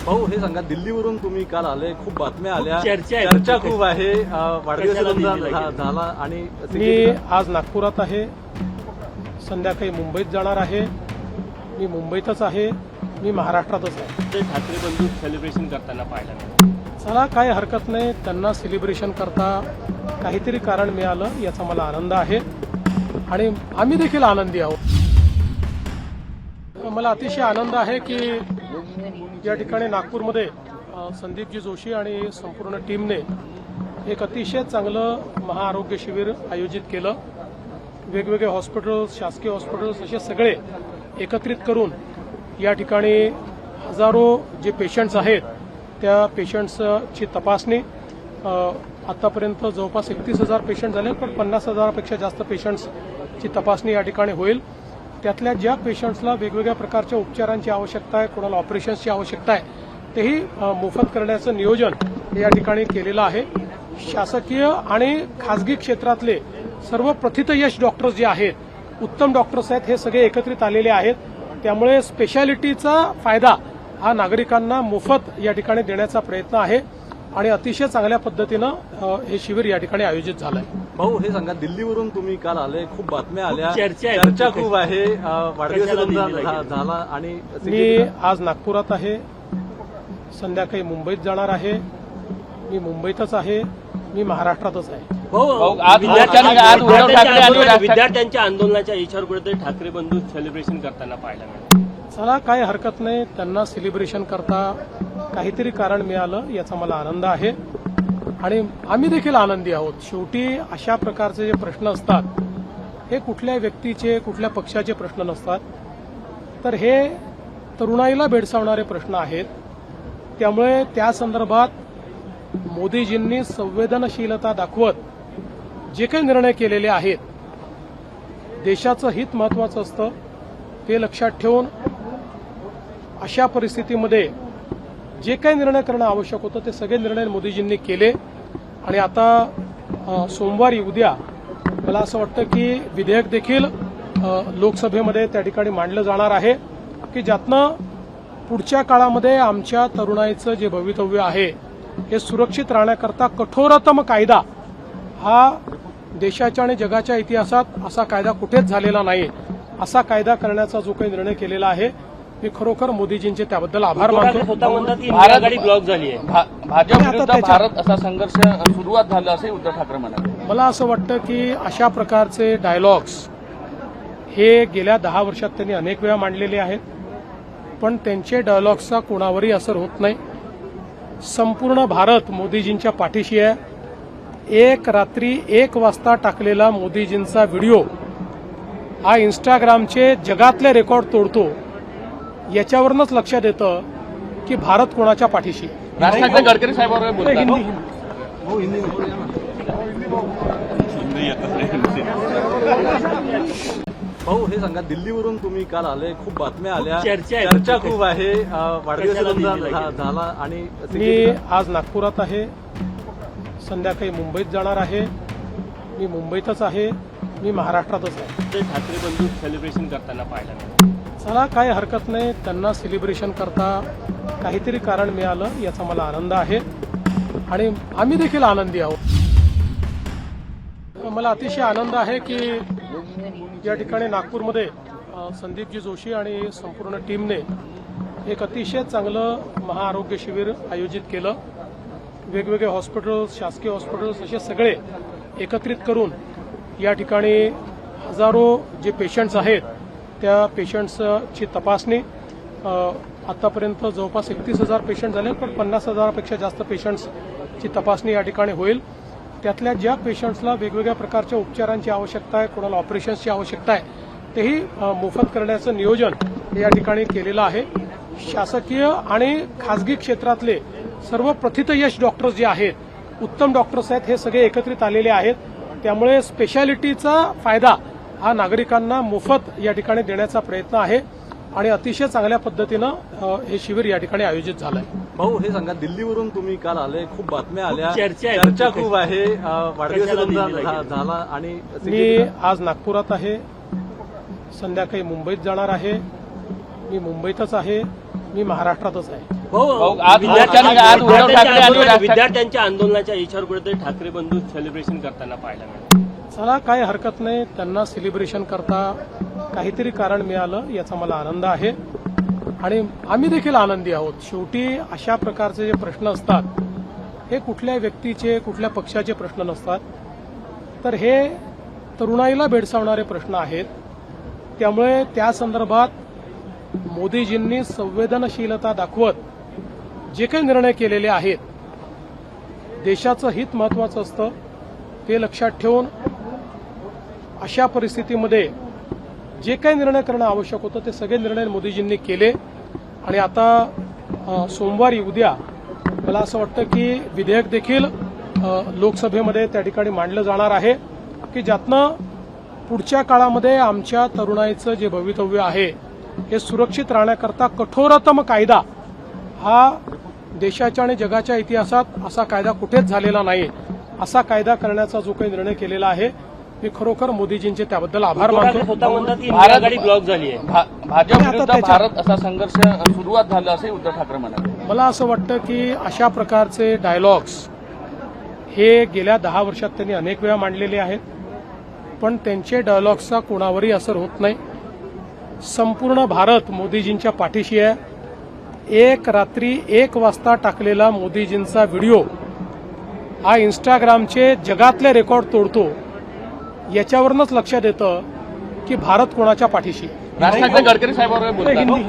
भाऊ हे सांगा, दिल्लीवरून तुम्ही काल आले, खूप बातम्या आल्या, चर्चा खूप आहे, वाढदिवस झाला आणि मी आज नागपुरात आहे, संध्याकाळी मुंबईत जाणार आहे. मी मुंबईतच आहे, मी महाराष्ट्रातच आहे. ते ठाकरे बंधू सेलिब्रेशन करताना पाहिलं नाही. चला, काही हरकत नाही. त्यांना सेलिब्रेशन करता काहीतरी कारण मिळालं याचा मला आनंद आहे आणि आम्ही देखील आनंदी आहोत. मला अतिशय आनंद आहे की या ठिकाणी नागपूरमध्ये संदीपजी जोशी आणि संपूर्ण टीमने एक अतिशय चांगलं महाआरोग्य शिबिर आयोजित केलं. वेगवेगळे हॉस्पिटल्स, शासकीय हॉस्पिटल्स असे सगळे एकत्रित करून या ठिकाणी हजारो जे पेशंट्स आहेत त्या पेशंट्सची तपासणी, आतापर्यंत जवळपास 31,000 पेशंट झाले, पण 50,000पेक्षा जास्त पेशंट्सची तपासणी या ठिकाणी होईल. त्यातल्या ज्या पेशंट्सला वेगवेगळ्या प्रकारच्या उपचारांची आवश्यकता आहे, कोणाला ऑपरेशन्सची आवश्यकता आहे, तेही मोफत करण्याचं नियोजन या ठिकाणी केलेलं आहे. शासकीय आणि खासगी क्षेत्रातले सर्व प्रथितयश डॉक्टर्स जे आहेत, उत्तम डॉक्टर्स आहेत, हे सगळे एकत्रित आलेले आहेत. त्यामुळे स्पेशालिटीचा फायदा हा नागरिकांना मोफत या ठिकाणी देण्याचा प्रयत्न आहे आणि अतिशय चांगल्या पद्धतीनं हे शिबिर या ठिकाणी आयोजित झालं आहे. भाऊ हे सांगा, दिल्लीवरून तुम्ही काल आले, खूप बातम्या आल्या, चर्चा खूप आहे, वाढदिवस झाला आणि मी आज नागपुरात आहे, संध्याकाळी मुंबईत जाणार आहे. मी मुंबईतच आहे, मी महाराष्ट्रातच आहे. विद्यार्थ्यांच्या आंदोलनाच्या इशारा कुठेतरी ठाकरे बंधू सेलिब्रेशन करताना पाहिलं नाही. चला, काही हरकत नाही. त्यांना सेलिब्रेशन करता काहीतरी कारण मिळालं याचा मला आनंद आहे आणि आम्ही देखील आनंदी आहोत. शेवटी अशा प्रकारचे जे प्रश्न असतात हे कुठल्या व्यक्तीचे, कुठल्या पक्षाचे प्रश्न नसतात, तर हे तरुणाईला भेडसावणारे प्रश्न आहेत. त्यामुळे त्या संदर्भात मोदीजींनी संवेदनशीलता दाखवत जे काही निर्णय केलेले आहेत, देशाचं हित महत्वाचं असतं, ते लक्षात ठेवून अशा परिस्थितीमध्ये जे काही निर्णय करणं आवश्यक होतं ते सगळे निर्णय मोदीजींनी केले. आणि आता सोमवारी उद्या मला असं वाटतं की विधेयक देखील लोकसभेमध्ये त्या ठिकाणी मांडलं जाणार आहे की ज्यातनं पुढच्या काळामध्ये आमच्या तरुणाईचं जे भवितव्य आहे हे सुरक्षित राहण्याकरता कठोरतम कायदा हा देशाच्या आणि जगाच्या इतिहासात असा कायदा कुठेच झालेला नाही, असा कायदा करण्याचा जो काही निर्णय केलेला आहे, मी खरोखर मोदीजींचे त्याबद्दल आभार मानतो. आघाडी ब्लॉक झाली आहे. भाजप विरुद्ध भारत असा संघर्ष सुरुवात झाला असे उद्धव ठाकरे म्हणाले. मला असं वाटतं की अशा प्रकारचे डायलॉग्स हे गेल्या 10 वर्षात त्यांनी अनेक वेळा मांडलेले आहेत, पण त्यांचे डायलॉग्सचा कोणावरही असर होत नाही. संपूर्ण भारत मोदीजींच्या पाठीशी आहे. एक रात्री 1 वाजता टाकलेला मोदीजींचा व्हिडिओ हा इंस्टाग्रामचे जगातले रेकॉर्ड तोडतो. याच्यावरूनच लक्षात येतं की भारत कोणाच्या पाठीशी आहे. राष्ट्राचे गडकरी साहेबांवर बोलतात. भाऊ हे सांगा, दिल्लीवरून तुम्ही काल आले, खूप बातम्या आल्या, चर्चा खूप आहे, वाढदिवस झाला आणि मी आज नागपुरात आहे, संध्याकाळी मुंबईत जाणार आहे. मी मुंबईतच आहे, मी महाराष्ट्रातच आहे. ते ठाकरे बंधू सेलिब्रेशन करताना पाहिलं नाही. चला, काही हरकत नाही. त्यांना सेलिब्रेशन करता काहीतरी कारण मिळालं याचा मला आनंद आहे आणि आम्ही देखील आनंदी आहोत. मला अतिशय आनंद आहे की या ठिकाणी नागपूरमध्ये संदीपजी जोशी आणि संपूर्ण टीमने एक अतिशय चांगलं महाआरोग्य शिबिर आयोजित केलं. वेगवेगळे हॉस्पिटल्स, शासकीय हॉस्पिटल्स असे सगळे एकत्रित करून या ठिकाणी हजारो जे पेशंट्स आहेत त्या पेशंट्सची तपासणी, आतापर्यंत जवळपास 31,000 पेशंट झाले, पण 50,000पेक्षा जास्त पेशंट्सची तपासणी या ठिकाणी होईल. त्यातल्या ज्या पेशंट्सला वेगवेगळ्या प्रकारच्या उपचारांची आवश्यकता आहे, कोणाला ऑपरेशन्सची आवश्यकता आहे, तेही मोफत करण्याचं नियोजन या ठिकाणी केलेलं आहे. शासकीय आणि खासगी क्षेत्रातले सर्व प्रथितयश डॉक्टर्स जे आहेत, उत्तम डॉक्टर्स आहेत, हे सगळे एकत्रित आलेले आहेत. त्यामुळे स्पेशालिटीचा फायदा हा नागरिकांना मोफत या ठिकाणी देण्याचा प्रयत्न आहे आणि अतिशय चांगल्या पद्धतीनं हे शिबिर या ठिकाणी आयोजित झालं आहे. भाऊ हे सांगा, दिल्लीवरून तुम्ही काल आले, खूप बातम्या आल्या, चर्चा खूप आहे, वाढदिवस झाला आणि मी आज नागपुरात आहे, संध्याकाळी मुंबईत जाणार आहे. मी मुंबईतच आहे, मी महाराष्ट्रातच आहे. भाऊ, आज उद्धव ठाकरे आणि विद्यार्थ्यांच्या आंदोलनाच्या इशारा कुठेतरी ठाकरे बंधू सेलिब्रेशन करताना पाहायला मिळालं. चला काही हरकत नाही, त्यांना सेलिब्रेशन करता काहीतरी कारण मिळालं याचा मला आनंद आहे आणि आम्ही देखील आनंदी आहोत. शेवटी अशा प्रकारचे जे प्रश्न असतात हे कुठल्या व्यक्तीचे कुठल्या पक्षाचे प्रश्न नसतात, तर हे तरुणाईला भेडसावणारे प्रश्न आहेत. त्यामुळे त्या संदर्भात मोदीजींनी संवेदनशीलता दाखवत जे काही निर्णय केलेले आहेत, देशाचं हित महत्वाचं असतं ते लक्षात ठेवून अशा परिस्थितीमध्ये जे काही निर्णय करणं आवश्यक होतं ते सगळे निर्णय मोदीजींनी केले. आणि आता सोमवारी उद्या मला असं वाटतं की विधेयक देखील लोकसभेमध्ये त्या ठिकाणी मांडलं जाणार आहे की ज्यातनं पुढच्या काळामध्ये आमच्या तरुणाईचं जे भवितव्य आहे हे सुरक्षित राहण्याकरता कठोरतम कायदा हा देशाच्या आणि जगाच्या इतिहासात असा कायदा कुठेच झालेला नाही, असा कायदा करण्याचा जो काही निर्णय केलेला आहे मी खरोखर मोदीजींचे त्याबद्दल आभार मानतो. स्वतः म्हणतात की इंदिरा आघाडी ब्लॉक झाली आहे. भाजप विरुद्ध भारत असा संघर्ष सुरुवात झाला असे उद्धव ठाकरे म्हणाले. मला असं वाटतं की अशा प्रकारचे डायलॉग्स हे गेल्या 10 वर्षात त्यांनी अनेक वेळा मांडलेले आहेत, पण त्यांचे डायलॉग्सचा कोणावरही असर होत नाही. संपूर्ण भारत मोदीजींच्या पाठीशी आहे. एक रात्री 1 वाजता टाकलेला मोदीजींचा व्हिडिओ हा इंस्टाग्रामचे जगातले रेकॉर्ड तोडतो. याच्यावरूनच लक्षात येतं की भारत कोणाच्या पाठीशी आहे. राज ठाकरे गडकरी साहेबांवर बोलतात. हिंदी